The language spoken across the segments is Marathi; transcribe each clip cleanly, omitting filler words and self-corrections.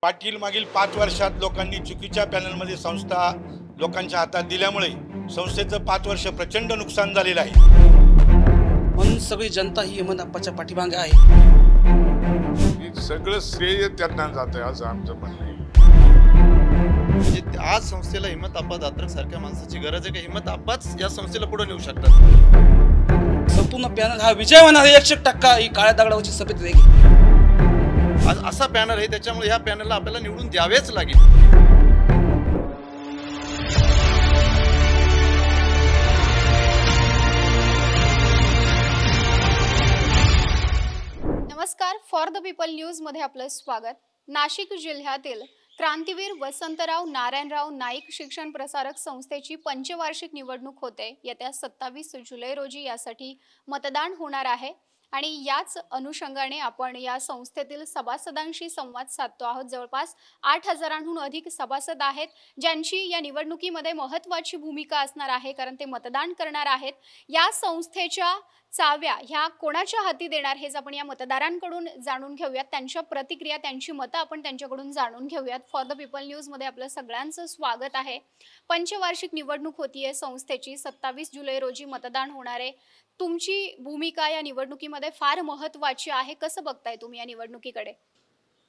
पाटील मागील 5 वर्षात लोकांनी चुकीच्या पॅनलमध्ये संस्था लोकांच्या हातात दिल्यामुळे संस्थेचं 5 वर्ष प्रचंड नुकसान झालेलं आहे। म्हणून सगळी जनता ही हेमंतप्पाच्या पाठीमागे आहे। सगळं श्रेय त्यांना जातं असं आमचं म्हणणं आहे। म्हणजे आज संस्थेला हेमंतप्पा दात्रक सारख्या माणसाची गरज आहे की हेमंतप्पाच या संस्थेला पुढे नेऊ शकतात। संपूर्ण पॅनल हा विजय होणार आहे। 100% ही काळ्या दगडावरची सफेद रेघ आज असा पॅनल आहे, त्याच्यामुळे ह्या पॅनलला आपल्याला निवडून द्यावेच लागेल। नमस्कार, फॉर द पीपल न्यूज मध्ये आपलं स्वागत। नाशिक जिल्ह्यातील क्रांतीवीर वसंतराव नारायणराव नाईक शिक्षण प्रसारक संस्थेची पंचवार्षिक निवडणूक होते। येत्या 27 जुलै रोजी यासाठी मतदान होणार आहे आणि याच अनुषंगाने आपण या संस्थेतील सभासदांशी संवाद साधतो आहोत। जवळपास 8000हून अधिक सभासद आहेत, ज्यांची या निवडणुकीमध्ये महत्त्वाची भूमिका असणार आहे, कारण ते मतदान करणार आहेत। या संस्थेच्या चाव्या ह्या कोणाच्या हाती देणार हेच आपण या मतदारांकडून जाणून घेऊयात। त्यांच्या प्रतिक्रिया, त्यांची मतं आपण त्यांच्याकडून जाणून घेऊयात। फॉर द पीपल न्यूज मध्ये आपलं सगळ्यांचं स्वागत आहे। पंचवार्षिक निवडणूक होतीये संस्थेची, 27 जुलै रोजी मतदान होणार आहे। तुमची भूमिका या निवडणुकीमध्ये फार महत्त्वाची आहे, कसं बघताय तुम्ही या निवडणुकीकडे?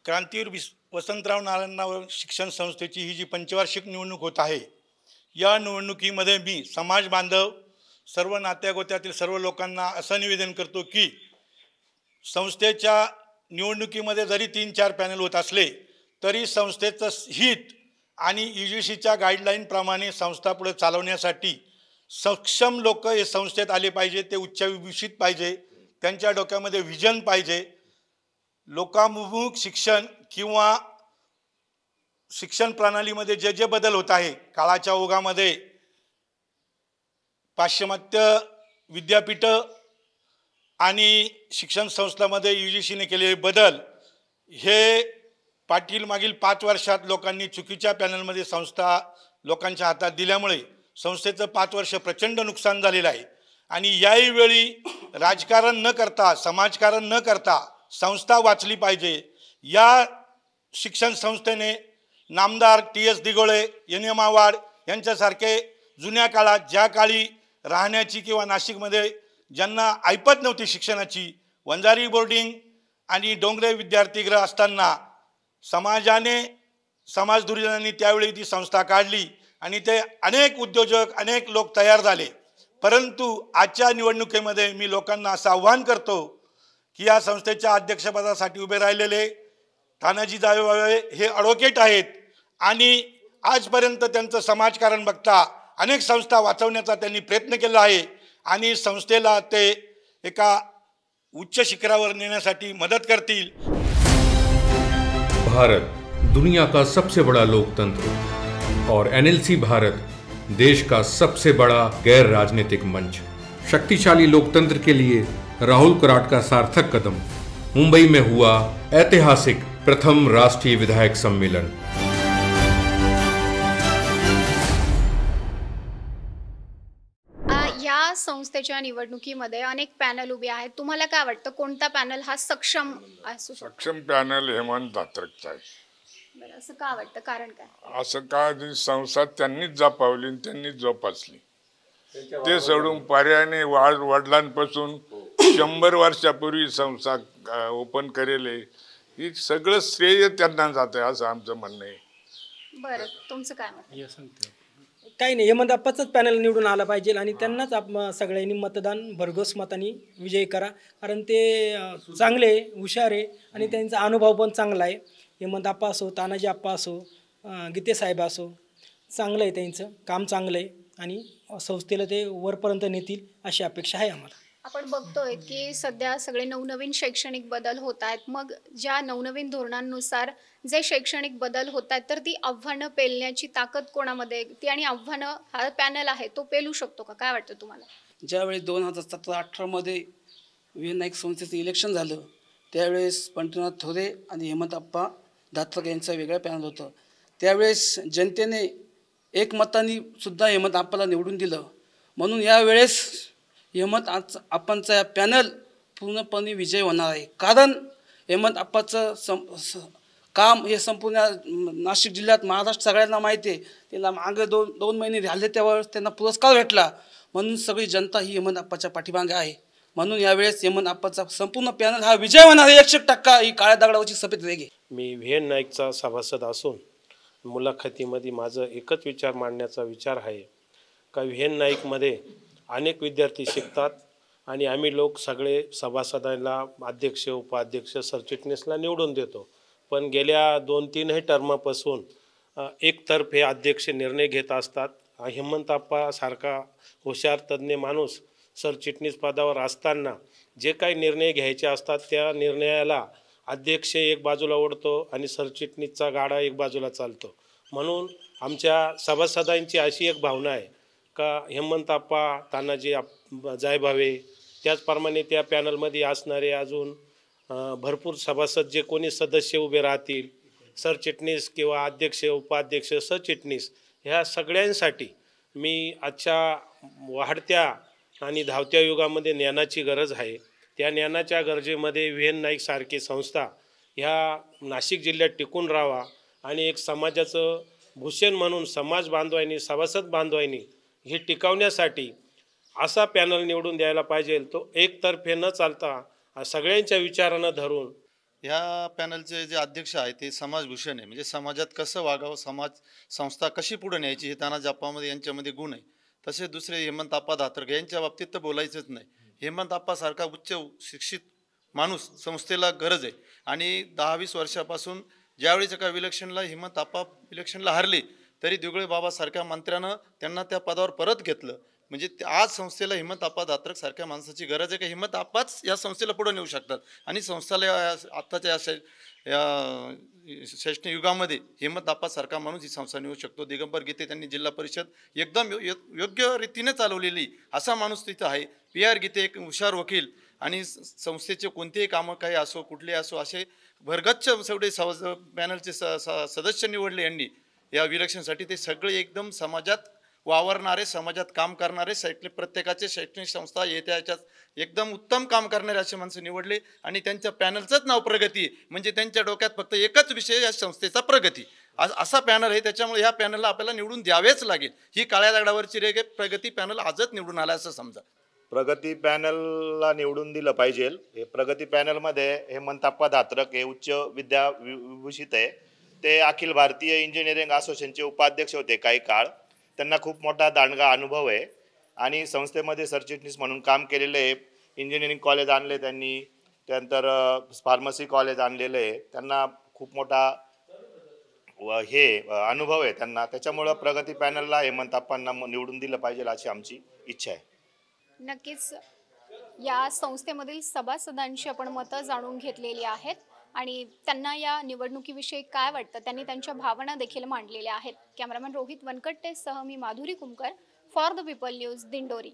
क्रांतीवीर वसंतराव नारायणराव शिक्षण संस्थेची ही जी पंचवार्षिक निवडणूक होत आहे, या निवडणुकीमध्ये मी समाज बांधव, सर्व नात्यागोत्यातील सर्व लोकांना असं निवेदन करतो की संस्थेच्या निवडणुकीमध्ये जरी 3-4 पॅनल होत असले तरी संस्थेचं हित आणि UGCच्या गाईडलाईनप्रमाणे संस्था पुढे चालवण्यासाठी सक्षम लोक हे संस्थेत आले पाहिजे। ते उच्चविभूषित पाहिजे, त्यांच्या डोक्यामध्ये विजन पाहिजे। लोकाभिमुख शिक्षण किंवा शिक्षण प्रणालीमध्ये जे जे बदल होत आहे, काळाच्या ओघामध्ये पाश्चिमात्य विद्यापीठं आणि शिक्षण संस्थांमध्ये UGCने केलेले बदल, हे पाटील मागील 5 वर्षात लोकांनी चुकीच्या पॅनलमध्ये संस्था लोकांच्या हातात दिल्यामुळे संस्थेचं 5 वर्ष प्रचंड नुकसान झालेलं आहे। आणि याही वेळी राजकारण न करता, समाजकारण न करता संस्था वाचली पाहिजे। या शिक्षण संस्थेने नामदार TS दिघोळे, NM आव्हाड यांच्यासारखे जुन्या काळात, ज्या काळी राहण्याची किंवा नाशिकमध्ये ज्यांना ऐपत नव्हती शिक्षणाची, वंजारी बोर्डिंग आणि डोंगरे विद्यार्थीगृह असताना समाजाने, समाजदुर्जनांनी त्यावेळी ती संस्था काढली आणि ते अनेक उद्योजक, अनेक लोक तयार झाले। परंतु आजच्या निवडणुकीमध्ये मी लोकांना असं आव्हान करतो की या संस्थेच्या अध्यक्षपदासाठी उभे राहिलेले तानाजी जावळे हे ॲडव्होकेट आहेत आणि आजपर्यंत त्यांचं समाजकारण बघता अनेक संस्था वाचवण्याचा त्यांनी प्रयत्न केला आहे आणि संस्थेला ते एका उच्च शिखरावर नेण्यासाठी मदत करतील। भारत दुनिया का सबसे बड़ा लोकतंत्र और NLC भारत देश का सबसे बड़ा गैर राजनीतिक मंच। शक्तिशाली लोकतंत्र के लिए राहुल कराट का सार्थक कदम। मुंबई में हुआ ऐतिहासिक प्रथम राष्ट्रीय विधायक सम्मेलन। या संस्थेच्या निवडणुकीमध्ये अनेक पॅनल उभे आहेत, तुम्हाला काय वाटतं कोणता पॅनल हा सक्षम असू शकतो? सक्षम पॅनल हेमंत दात्रकचा आहे। बरं, असं का वाटतं, कारण काय? असं का, संस्था त्यांनीच जपावली, त्यांनीच जोपासली। ते सोडून पर्यायाने वडिलांपासून 100 वर्षापूर्वी संस्था ओपन करेल, ही सगळं श्रेय त्यांना जातं असं आमचं म्हणणं आहे। बरं, तुमचं काय मत? काही नाही, हेमंतप्पाचाच पॅनल निवडून आला पाहिजे आणि त्यांनाच सगळ्यांनी मतदान भरघोस मतांनी विजयी करा, कारण ते चांगले, हुशार आहे आणि त्यांचा अनुभव पण चांगला आहे। हेमंतप्पा असो, तानाजी आप्पा असो, गीते साहेब असो, चांगलं आहे, त्यांचं काम चांगलं आहे आणि संस्थेला ते वरपर्यंत नेतील अशी अपेक्षा आहे आम्हाला। आपण बघतोय की सध्या सगळे नवनवीन शैक्षणिक बदल होत आहेत, मग ज्या नवनवीन धोरणांनुसार जे शैक्षणिक बदल होत आहेत तर ती आव्हानं पेलण्याची ताकद कोणामध्ये, ती आणि आव्हानं हा पॅनल आहे तो पेलू शकतो का, काय वाटतं तुम्हाला? ज्यावेळी 2017-18 मध्ये नाईक संस्थेचं इलेक्शन झालं, त्यावेळेस पंढरीनाथ थोरे आणि हेमंतप्पा दात्रक यांचं वेगळं पॅनल होतं। त्यावेळेस जनतेने एकमताने सुद्धा हेमंतप्पाला निवडून दिलं, म्हणून यावेळेस हेमंतप्पांचा पॅनल पूर्णपणे विजय होणार आहे। कारण हेमंतप्पाचं काम हे संपूर्ण नाशिक जिल्ह्यात महाराष्ट्र सगळ्यांना माहिती आहे. त्याला मागे दोन महिने झाले त्यावेळेस त्यांना पुरस्कार भेटला. म्हणून सगळी जनता ही हेमंत आप्पाच्या पाठीमागे आहे. म्हणून यावेळेस हेमंत आप्पाचा संपूर्ण पॅनल हा विजय होणार आहे. 100% ही काळ्या दगडावरची सफेद रेघ आहे. मी व्ही.एन. नाईकचा सभासद असून मुलाखतीमध्ये माझं एकच विचार मांडण्याचा विचार आहे का व्ही.एन. नाईकमध्ये अनेक विद्यार्थी शिकतात आणि आम्ही लोक सगळे सभासदांना अध्यक्ष उपाध्यक्ष सरचिटणीसला निवडून देतो. पण गेल्या 2-3 टर्मपासून एकतर्फे अध्यक्ष निर्णय घेत असतात. हेमंत आप्पासारखा हुशार तज्ज्ञ माणूस सरचिटणीस पदावर असताना जे काही निर्णय घ्यायचे असतात त्या निर्णयाला अध्यक्ष एक बाजूला ओढतो आणि सरचिटणीसचा गाडा एक बाजूला चालतो. म्हणून आमच्या सभासदांची अशी एक भावना आहे का हेमंत आप्पा तानाजी जायभावे त्याचप्रमाणे त्या पॅनलमध्ये असणारे अजून भरपूर सभासद जे कोणी सदस्य उभे राहतील सरचिटणीस किंवा अध्यक्ष उपाध्यक्ष सरचिटणीस ह्या सगळ्यांसाठी मी आजच्या वाढत्या आणि धावत्या युगामध्ये ज्ञानाची गरज आहे. त्या ज्ञानाच्या गरजेमध्ये व्ही.एन. नाईक सारखी संस्था ह्या नाशिक जिल्ह्यात टिकून राहावा आणि एक समाजाचं भूषण म्हणून समाज बांधवांनी सभासद बांधवांनी हे टिकवण्यासाठी असा पॅनल निवडून द्यायला पाहिजे. तो एकतर्फे न चालता सगळ्यांच्या विचारानं धरून ह्या पॅनलचे जे अध्यक्ष आहे ते समाजभूषण आहे. म्हणजे समाजात कसं वागावं, समाज संस्था कशी पुढे न्यायची हे तानाजी आप्पामध्ये यांच्यामध्ये गुण आहे. तसे दुसरे हेमंत आप्पा दात्रके यांच्या बाबतीत तर बोलायचंच नाही. हेमंत आप्पासारखा उच्च शिक्षित माणूस संस्थेला गरज आहे. आणि 10-20 वर्षापासून ज्यावेळेस एका इलेक्शनला हेमंत आप्पा इलेक्शनला हारले तरी दिगळे बाबासारख्या मंत्र्यानं त्यांना त्या पदावर परत घेतलं. म्हणजे आज संस्थेला हेमंत आप्पा दात्रक सारख्या माणसाची गरज आहे. का हेमंत आप्पाच या संस्थेला पुढे नेऊ शकतात आणि संस्थेला आत्ताच्या या शैक्षणिक युगामध्ये हेमंत आप्पासारखा माणूस ही संस्था नेऊ शकतो. दिगंबर गीते त्यांनी जिल्हा परिषद एकदम योग्य रीतीने चालवलेली असा माणूस तिथं आहे. PR गीते एक हुशार वकील आणि संस्थेचे कोणतेही कामं काही असो कुठले असो असे भरगच्च सगळे पॅनलचे सदस्य निवडले यांनी या इलेक्शनसाठी. ते सगळे एकदम समाजात वावरणारे समाजात काम करणारे प्रत्येकाचे शैक्षणिक संस्था येत्या याच्यात एकदम उत्तम काम करणारे असे माणसं निवडले आणि त्यांच्या पॅनलचंच नाव प्रगती आहे. म्हणजे त्यांच्या डोक्यात फक्त एकच विषय या संस्थेचा प्रगती असा पॅनल आहे. त्याच्यामुळे ह्या पॅनलला आपल्याला निवडून द्यावेच लागेल. ही काळ्या दगडावरची रेघ प्रगती पॅनल आजच निवडून आला असं समजा. प्रगती पॅनलला निवडून दिलं पाहिजे. हे प्रगती पॅनलमध्ये हेमंत आप्पा दात्रक हे उच्च विद्याविभूषित आहे. ते अखिल भारतीय इंजिनिअरिंग असोसिएशनचे उपाध्यक्ष होते काही काळ. त्यांना खूप मोठा दांडगा अनुभव आहे आणि संस्थेमध्ये सरचिटणीस म्हणून काम केलेलं आहे. इंजिनिअरिंग कॉलेज आणले त्यांनी, त्यानंतर फार्मसी कॉलेज आणलेलं आहे. त्यांना खूप मोठा हे अनुभव आहे त्यांना. त्याच्यामुळं प्रगती पॅनलला हेमंत आप्पांना निवडून दिलं पाहिजे अशी आमची इच्छा आहे. नक्कीच या संस्थेमधील सभासदांची आपण मतं जाणून घेतलेली आहेत आणि त्यांना या निवडणुकीविषयी काय वाटतं त्यांनी त्यांच्या भावना देखील मांडलेल्या आहेत. कॅमेरामॅन रोहित वनकट्टे सह मी Madhuri Kumkar, for the people news, Dindori.